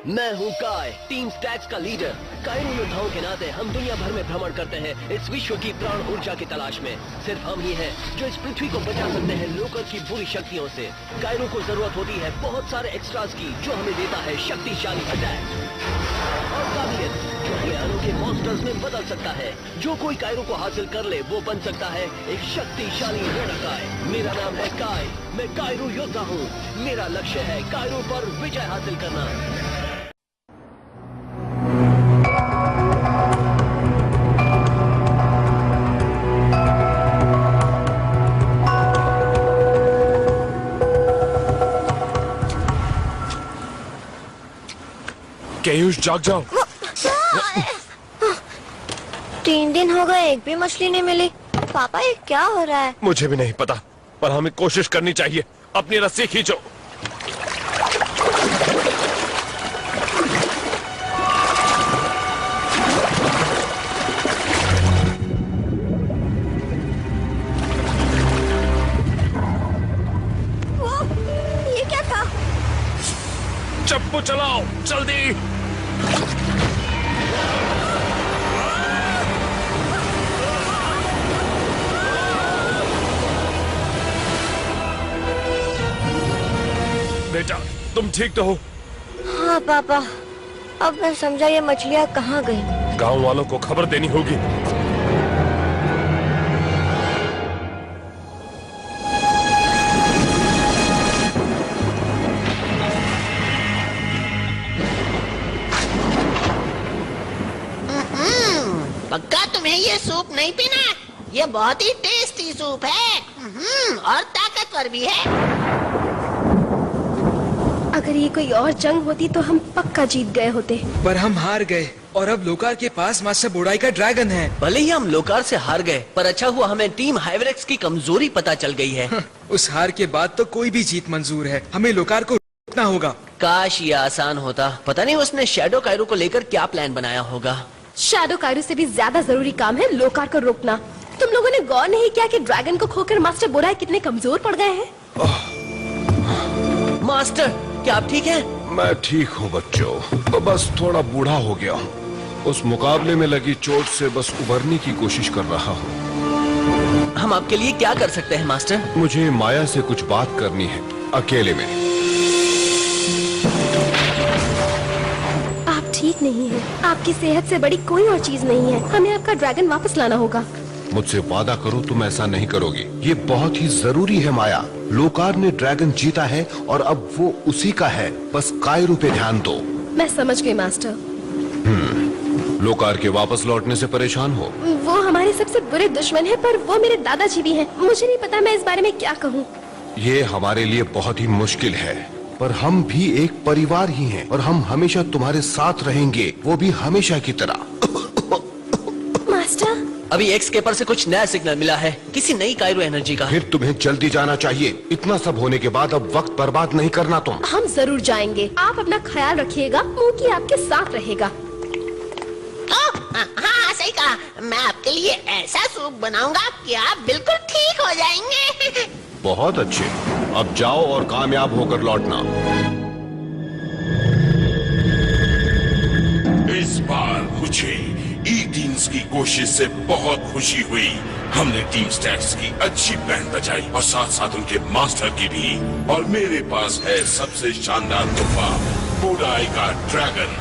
मैं हूँ काय, टीम स्टैक्स का लीडर। कायरो योद्धाओं के नाते हम दुनिया भर में भ्रमण करते हैं इस विश्व की प्राण ऊर्जा की तलाश में। सिर्फ हम ही हैं जो इस पृथ्वी को बचा सकते हैं लोकर की बुरी शक्तियों से। कायरो को जरूरत होती है बहुत सारे एक्स्ट्रास की, जो हमें देता है शक्तिशाली अटैक और काबिलियत जो हमें अनोखे मॉन्स्टर्स में बदल सकता है। जो कोई कायरो को हासिल कर ले वो बन सकता है एक शक्तिशाली रेडाकाय। मेरा नाम है काय, मैं कायरो योद्धा हूँ। मेरा लक्ष्य है कायरो पर विजय हासिल करना। केयूश जाग जाओ। 3 दिन हो गए, एक भी मछली नहीं मिली। पापा ये क्या हो रहा है? मुझे भी नहीं पता, पर हमें कोशिश करनी चाहिए। अपनी रस्सी खींचो। ये क्या था? चप्पू चलाओ जल्दी। बेटा तुम ठीक तो हो? हाँ पापा, अब मैं समझा ये मछलियाँ कहाँ गई। गांव वालों को खबर देनी होगी। पक्का तुम्हें ये सूप नहीं पीना? ये बहुत ही टेस्टी सूप है और ताकतवर भी है। अगर ये कोई और जंग होती तो हम पक्का जीत गए होते, पर हम हार गए और अब लोकार के पास मास्टर बोडाई का ड्रैगन है। भले ही हम लोकार से हार गए, पर अच्छा हुआ हमें टीम हाइवरेक्स की कमजोरी पता चल गई है। उस हार के बाद तो कोई भी जीत मंजूर है। हमें लोकार को रोकना होगा। काश ये आसान होता। पता नहीं उसने शैडो कायरो को लेकर क्या प्लान बनाया होगा। शैडो कायरो से भी ज्यादा जरूरी काम है लोकार को रोकना। तुम लोगों ने गौर नहीं किया कि ड्रैगन को खोकर मास्टर बोडाई कितने कमजोर पड़ गए हैं? मास्टर क्या आप ठीक हैं? मैं ठीक हूँ बच्चों, बस थोड़ा बूढ़ा हो गया हूँ। उस मुकाबले में लगी चोट से बस उभरने की कोशिश कर रहा हूँ। हम आपके लिए क्या कर सकते हैं मास्टर? मुझे माया से कुछ बात करनी है, अकेले में। आप ठीक नहीं हैं। आपकी सेहत से बड़ी कोई और चीज नहीं है। हमें आपका ड्रैगन वापस लाना होगा। मुझसे वादा करो तुम ऐसा नहीं करोगी। ये बहुत ही जरूरी है माया। लोकार ने ड्रैगन जीता है और अब वो उसी का है। बस कायरो पे ध्यान दो। मैं समझ गई मास्टर। लोकार के वापस लौटने से परेशान हो? वो हमारे सबसे बुरे दुश्मन है, पर वो मेरे दादाजी भी हैं। मुझे नहीं पता मैं इस बारे में क्या कहूँ। ये हमारे लिए बहुत ही मुश्किल है, पर हम भी एक परिवार ही हैं और हम हमेशा तुम्हारे साथ रहेंगे, वो भी हमेशा की तरह। मास्टर, अभी एक्सकेपर से कुछ नया सिग्नल मिला है, किसी नई कायरो एनर्जी का। फिर तुम्हें जल्दी जाना चाहिए। इतना सब होने के बाद अब वक्त बर्बाद नहीं करना तुम। हम जरूर जाएंगे। आप अपना ख्याल रखिएगा। मूकी आपके साथ रहेगा। हाँ सही कहा। मैं आपके लिए ऐसा सूप बनाऊंगा कि आप बिल्कुल ठीक हो जाएंगे। बहुत अच्छे। अब जाओ और कामयाब होकर लौटना। इस बार मुझे ई-टीम्स की कोशिश से बहुत खुशी हुई। हमने टीम स्टैक्स की अच्छी बैंड बजाई और साथ साथ उनके मास्टर की भी। और मेरे पास है सबसे शानदार तोहफा, बोडाई का ड्रैगन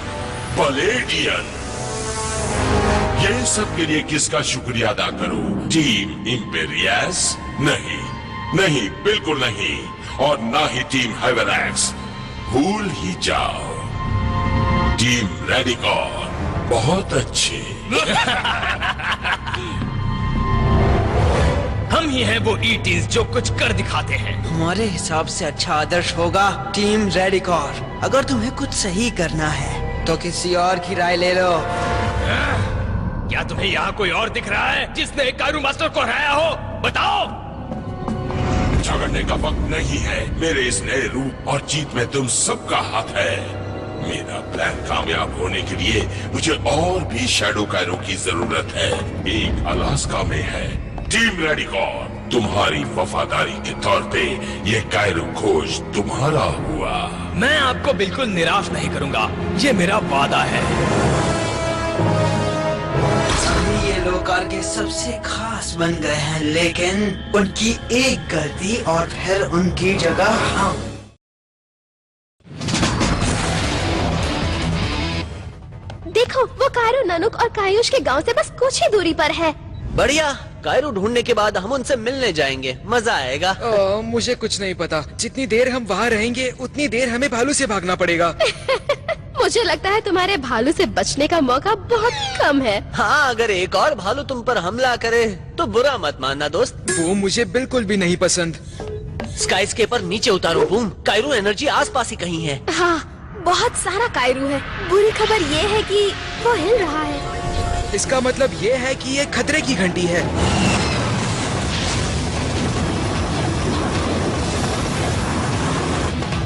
पलेडियन। ये सब के लिए किसका शुक्रिया अदा करूं? टीम इम्पेरियस? नहीं, नहीं, बिल्कुल नहीं। और ना ही टीम हाइवरेक्स। भूल ही जाओ। टीम रेडिकॉर बहुत अच्छे। हम ही हैं वो ई-टीम्स जो कुछ कर दिखाते हैं। तुम्हारे हिसाब से अच्छा आदर्श होगा टीम रेडिकॉर। अगर तुम्हें कुछ सही करना है तो किसी और की राय ले लो। क्या तुम्हें यहाँ कोई और दिख रहा है जिसने कायरो मास्टर को हराया हो? बताओ। झगड़ने का वक्त नहीं है। मेरे इस नए रूप और जीत में तुम सबका हाथ है। मेरा प्लान कामयाब होने के लिए मुझे और भी शैडो कायरो की जरूरत है। एक अलास्का में है टीम रेडिकॉर। तुम्हारी वफादारी के तौर पे ये कायरो खोज तुम्हारा हुआ। मैं आपको बिल्कुल निराश नहीं करूंगा, ये मेरा वादा है। ये लोकार के सबसे खास बन गए हैं, लेकिन उनकी एक गलती और फिर उनकी जगह हम। देखो, वो कायरो ननुक और कायुष के गांव से बस कुछ ही दूरी पर है। बढ़िया, कायरो ढूंढने के बाद हम उनसे मिलने जाएंगे, मजा आएगा। मुझे कुछ नहीं पता। जितनी देर हम वहाँ रहेंगे उतनी देर हमें भालू से भागना पड़ेगा। मुझे लगता है तुम्हारे भालू से बचने का मौका बहुत कम है। हाँ, अगर एक और भालू तुम पर हमला करे तो बुरा मत मानना दोस्त। वो मुझे बिल्कुल भी नहीं पसंद। स्काईस्केपर नीचे उतारो बूम, कायरो एनर्जी आसपास ही कहीं है। हाँ, बहुत सारा कायरू है। बुरी खबर ये है कि वो हिल रहा है। इसका मतलब ये है कि ये खतरे की घंटी है।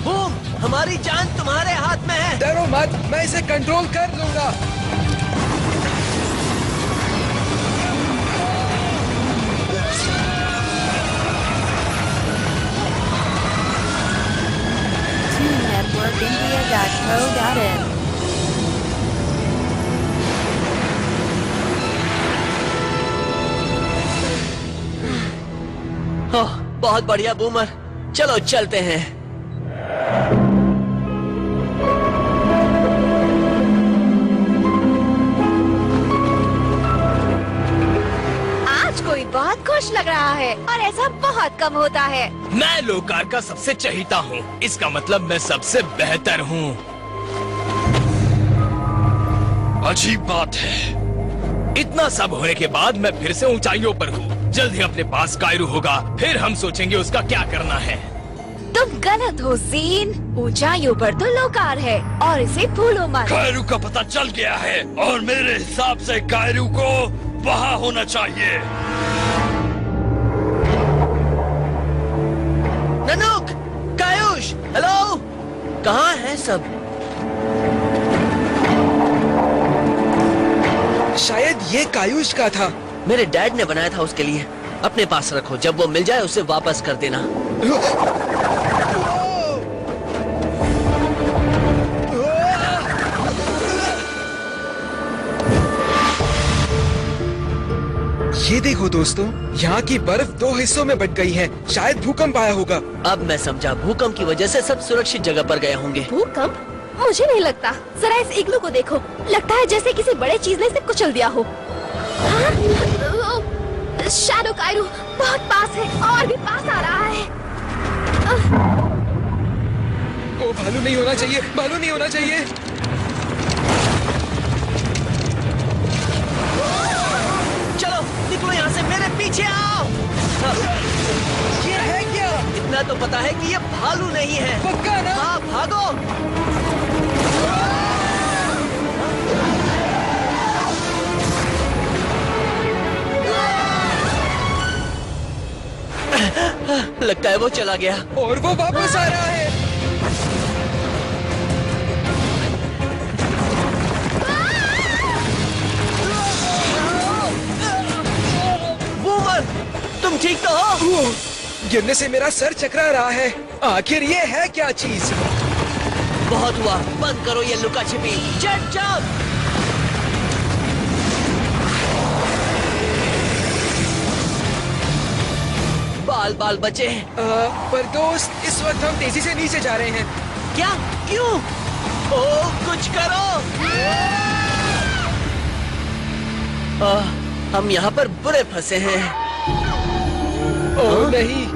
बूम, हमारी जान तुम्हारे हाथ में है। डरो मत, मैं इसे कंट्रोल कर लूंगा। networkindia.co.in ओह, बहुत बढ़िया बूमर, चलो चलते हैं। आज कोई बहुत खुश लग रहा है और ऐसा बहुत कम होता है। मैं लोकार का सबसे चहीता हूँ, इसका मतलब मैं सबसे बेहतर हूँ। अजीब बात है, इतना सब होने के बाद मैं फिर से ऊंचाइयों पर हूँ। जल्द ही अपने पास कायरू होगा, फिर हम सोचेंगे उसका क्या करना है। तुम गलत हो जीन, ऊंचाइयों पर तो लोकार है और इसे भूलो मत। कायरू का पता चल गया है और मेरे हिसाब से कायरू को वहाँ होना चाहिए। ननुक, कायुष, हेलो, कहाँ हैं सब? शायद ये कायुष का था। मेरे डैड ने बनाया था उसके लिए। अपने पास रखो, जब वो मिल जाए उसे वापस कर देना। ये देखो दोस्तों, यहाँ की बर्फ 2 हिस्सों में बट गई है। शायद भूकंप आया होगा। अब मैं समझा, भूकंप की वजह से सब सुरक्षित जगह पर गए होंगे। भूकंप? मुझे नहीं लगता। जरा इस इग्लू को देखो, लगता है जैसे किसी बड़े चीज ने इसे कुचल दिया हो। हाँ? शैडो कायरू बहुत पास है और भी पास आ रहा है। ओ, भालू नहीं होना चाहिए, भालू नहीं होना चाहिए। चलो निकलो यहाँ से, मेरे पीछे आओ। ये है क्या? इतना तो पता है कि ये भालू नहीं है। पक्का ना? हाँ, भागो। लगता है वो चला गया। और वो वापस आ रहा है। बूमर, तुम ठीक तो हो? गिरने से मेरा सर चकरा रहा है। आखिर ये है क्या चीज? बहुत हुआ, बंद करो ये लुका छिपी। Jump jump. बाल बाल बचे। पर दोस्त, इस वक्त हम तेजी से नीचे जा रहे हैं। क्या? क्यों? ओ, कुछ करो। हम यहाँ पर बुरे फंसे हैं। ओह नहीं,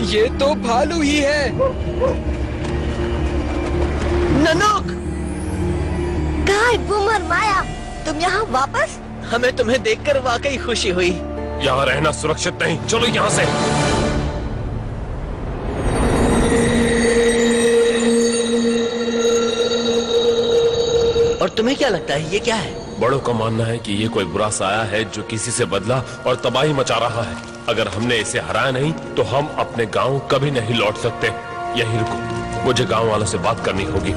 ये तो भालू ही है। ननुक, गाय, बूमर, माया, तुम यहाँ वापस? हमें तुम्हें देखकर वाकई खुशी हुई। यहाँ रहना सुरक्षित नहीं, चलो यहाँ से। और तुम्हें क्या लगता है ये क्या है? बड़ों का मानना है कि ये कोई बुरा साया है जो किसी से बदला और तबाही मचा रहा है। अगर हमने इसे हराया नहीं तो हम अपने गांव कभी नहीं लौट सकते। यहीं रुको, मुझे गांव वालों से बात करनी होगी।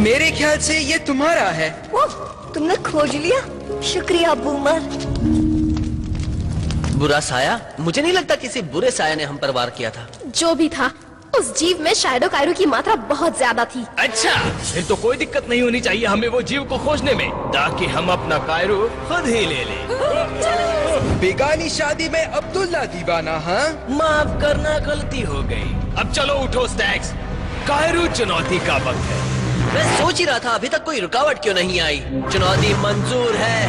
मेरे ख्याल से ये तुम्हारा है। ओह, तुमने खोज लिया? शुक्रिया बूमर। बुरा साया? मुझे नहीं लगता किसी बुरे साया ने हम पर वार किया था। जो भी था, उस जीव में शैडो कायरो की मात्रा बहुत ज्यादा थी। अच्छा, फिर तो कोई दिक्कत नहीं होनी चाहिए हमें वो जीव को खोजने में, ताकि हम अपना कायरो खुद ही ले लें। बेगानी शादी में अब्दुल्ला दीवाना, हाँ? माफ करना, गलती हो गई। अब चलो उठो स्टैक्स, कायरो चुनौती का वक्त है। मैं सोच ही रहा था अभी तक कोई रुकावट क्यों नहीं आई। चुनौती मंजूर है।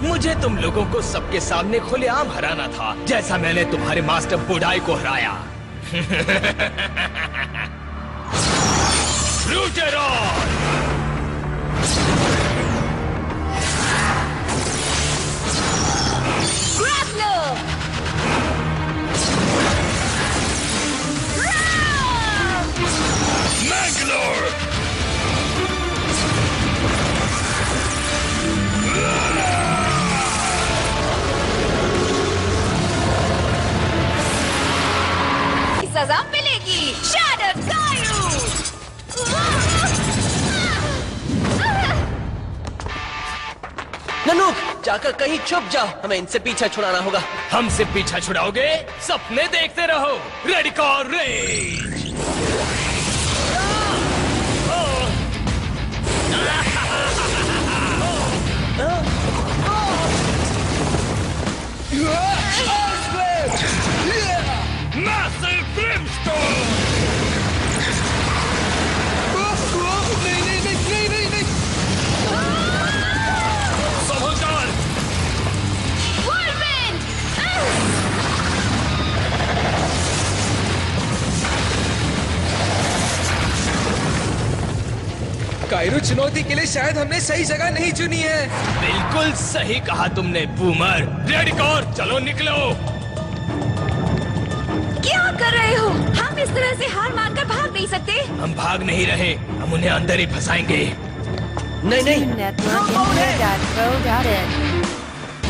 मुझे तुम लोगों को सबके सामने खुलेआम हराना था, जैसा मैंने तुम्हारे मास्टर बुडाई को हराया। मैंगलोर! सजा मिलेगी। Shadow Cairo! ननूक, जाकर कहीं छुप जाओ, हमें इनसे पीछा छुड़ाना होगा। हमसे पीछा छुड़ाओगे? सपने देखते रहो। Ready call range. Massive Brimstone! नहीं। समझदार! कायरो चुनौती के लिए शायद हमने सही जगह नहीं चुनी है। बिल्कुल सही कहा तुमने बूमर। रेडी कॉल, चलो निकलो। क्या कर रहे हो? हम इस तरह से हार मानकर भाग नहीं सकते। हम भाग नहीं रहे, हम उन्हें अंदर ही फंसाएंगे। नहीं।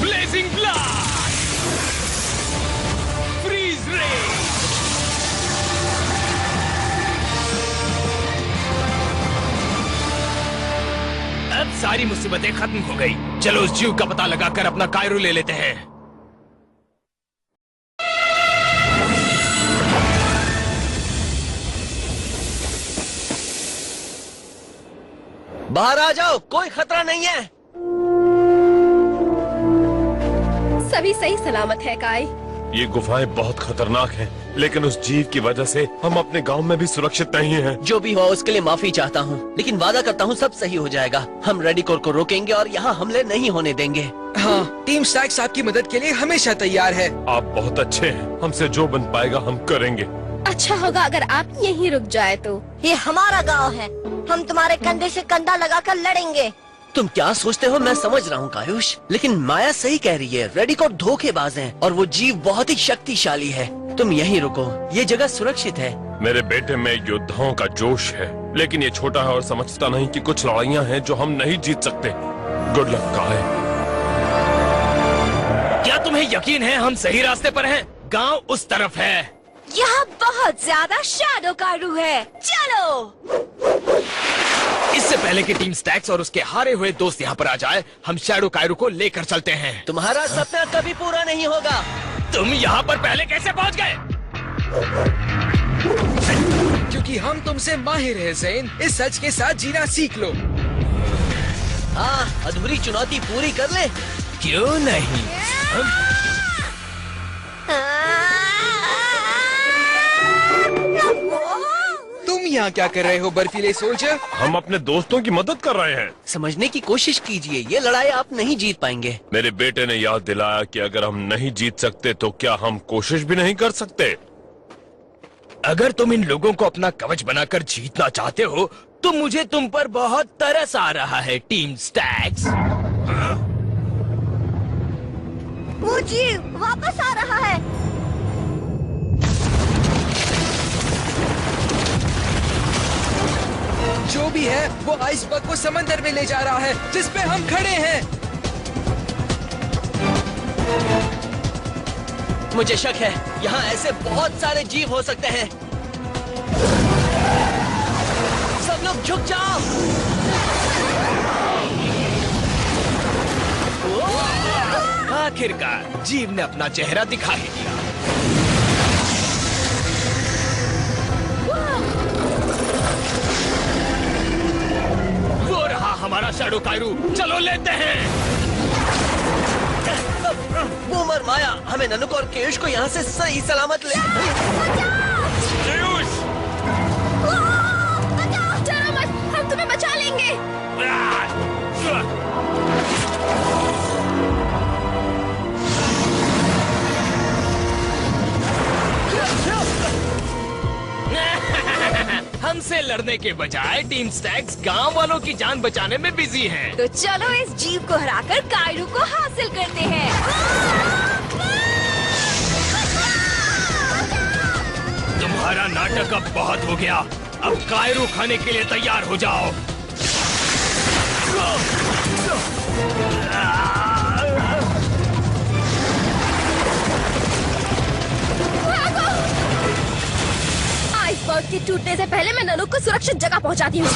ब्लेजिंग ब्लास्ट, फ्रीज रे। अब सारी मुसीबतें खत्म हो गई। चलो उस जीव का पता लगाकर अपना कायरो ले लेते हैं। बाहर आ जाओ, कोई खतरा नहीं है। सभी सही सलामत है काई। ये गुफाएं बहुत खतरनाक हैं, लेकिन उस जीव की वजह से हम अपने गांव में भी सुरक्षित नहीं हैं। जो भी हो उसके लिए माफी चाहता हूँ, लेकिन वादा करता हूँ सब सही हो जाएगा। हम रेडिकोर को रोकेंगे और यहाँ हमले नहीं होने देंगे। हाँ, टीम स्टैक्स आपकी मदद के लिए हमेशा तैयार है। आप बहुत अच्छे हैं, हमसे जो बन पाएगा हम करेंगे। अच्छा होगा अगर आप यहीं रुक जाए तो। ये हमारा गांव है, हम तुम्हारे कंधे से कंधा लगाकर लड़ेंगे। तुम क्या सोचते हो मैं समझ रहा हूँ कायुष, लेकिन माया सही कह रही है। रेडिकोर धोखेबाज हैं और वो जीव बहुत ही शक्तिशाली है। तुम यहीं रुको, ये जगह सुरक्षित है। मेरे बेटे में योद्धाओं का जोश है, लेकिन ये छोटा है और समझता नहीं कि कुछ लड़ाइयाँ हैं जो हम नहीं जीत सकते। गुड लक काय। क्या तुम्हें यकीन है हम सही रास्ते पर हैं? गांव उस तरफ है। यहाँ बहुत ज्यादा शैडो कायरो है। चलो। इससे पहले कि टीम स्टैक्स और उसके हारे हुए दोस्त यहाँ पर आ जाए, हम शैडो कायरो को लेकर चलते हैं। तुम्हारा सपना कभी पूरा नहीं होगा। तुम यहाँ पर पहले कैसे पहुँच गए? क्योंकि हम तुमसे माहिर हैं ज़ेन। इस सच के साथ जीना सीख लो। हाँ, अधूरी चुनौती पूरी कर ले। क्यों नहीं? तुम यहाँ क्या कर रहे हो बर्फीले सोल्जर? हम अपने दोस्तों की मदद कर रहे हैं। समझने की कोशिश कीजिए, ये लड़ाई आप नहीं जीत पाएंगे। मेरे बेटे ने याद दिलाया कि अगर हम नहीं जीत सकते तो क्या हम कोशिश भी नहीं कर सकते? अगर तुम इन लोगों को अपना कवच बनाकर जीतना चाहते हो तो मुझे तुम पर बहुत तरस आ रहा है टीम स्टैक्स। वो जीव वापस आ रहा है। जो भी है वो आइसबर्ग को समंदर में ले जा रहा है जिस पे हम खड़े हैं। मुझे शक है यहाँ ऐसे बहुत सारे जीव हो सकते हैं। सब लोग झुक जाओ। आखिरकार जीव ने अपना चेहरा दिखा ही दिया। वो रहा हमारा शैडो कायरू, चलो लेते हैं। बूमर माया, हमें ननुक और केश को यहाँ से सही सलामत ले। डरो मत, हम तुम्हें बचा लेंगे। हमसे लड़ने के बजाय टीम स्टैग्स गांव वालों की जान बचाने में बिजी हैं। तो चलो इस जीव को हराकर कायरू को हासिल करते हैं। तुम्हारा नाटक अब बहुत हो गया। अब कायरू खाने के लिए तैयार हो जाओ। आइसबर्ग के टूटने से पहले मैं ननुक को सुरक्षित जगह पहुंचाती हूँ।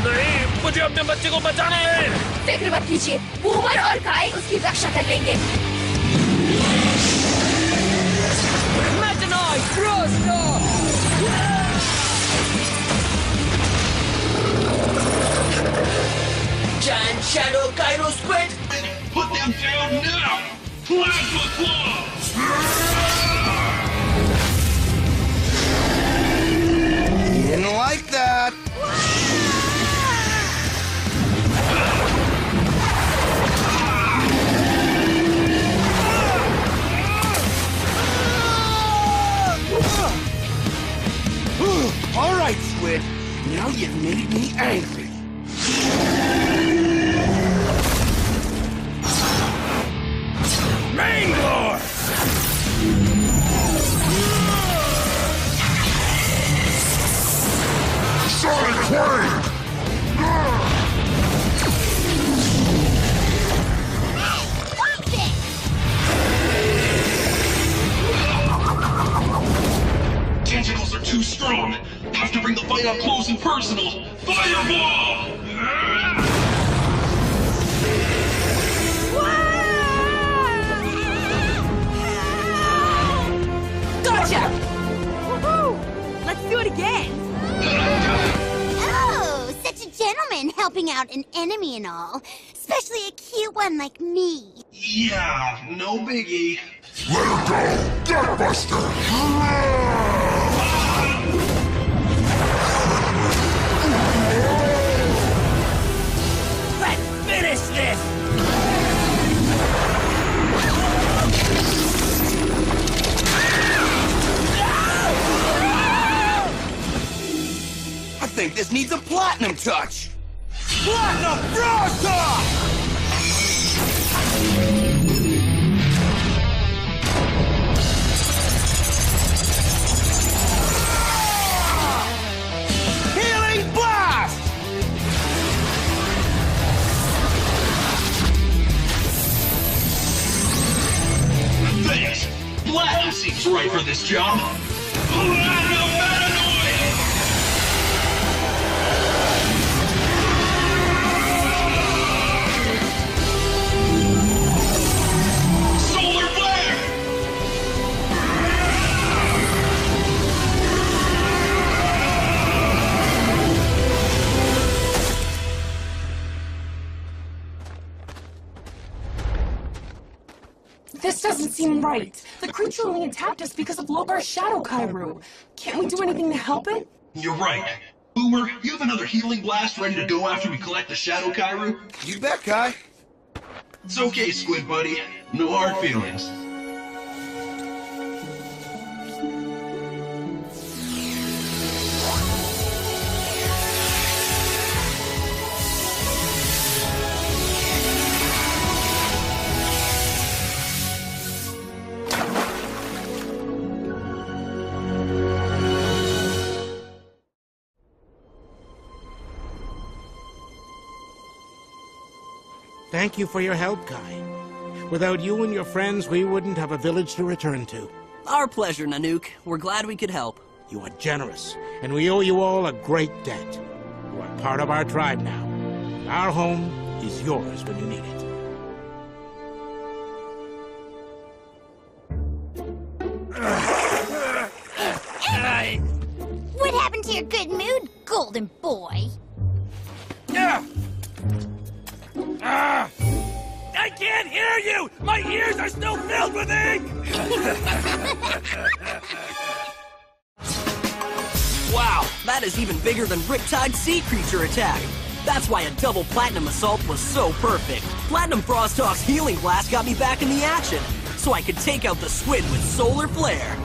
नहीं, मुझे अपने बच्चे को बचाना है। फिक्र मत कीजिए, बूमर और काई उसकी रक्षा कर लेंगे। Giant Shadow Cairo Squid! Put them down now! Plasma Claws! Didn't like that. All right, Squid. Now you've made me angry. Mangler! Sonic Wave! Tentacles are too strong. Have to bring the fight up close and personal. Fireball! Gotcha! Woohoo! Let's do it again. Oh, such a gentleman helping out an enemy and all. Especially a cute one like me. Yeah, no biggie. Let her go! Gutbuster! Let's finish this! I think this needs a platinum touch. Platinum Frost! Healing Blast! Thanks! Platinum seems right for this job. Platinum Metanoid! Solar Flare! This doesn't seem right. The creature only attacked us because of Logar's Shadow Kairu. Can't we do anything to help it? You're right. Boomer, you have another healing blast ready to go after we collect the Shadow Kairu? You bet, Kai. It's okay, Squid Buddy. No hard feelings. thank you for your help, Kai. Without you and your friends, we wouldn't have a village to return to. Our pleasure, Nanook. We're glad we could help. You are generous, and we owe you all a great debt. You are part of our tribe now. Our home is yours when you need it. What happened to your good mood, golden boy? I can't hear you! My ears are still filled with ink! Wow, that is even bigger than Riptide Sea Creature attack. That's why a double Platinum Assault was so perfect. Platinum Frosthawk's Healing Blast got me back in the action, so I could take out the squid with Solar Flare.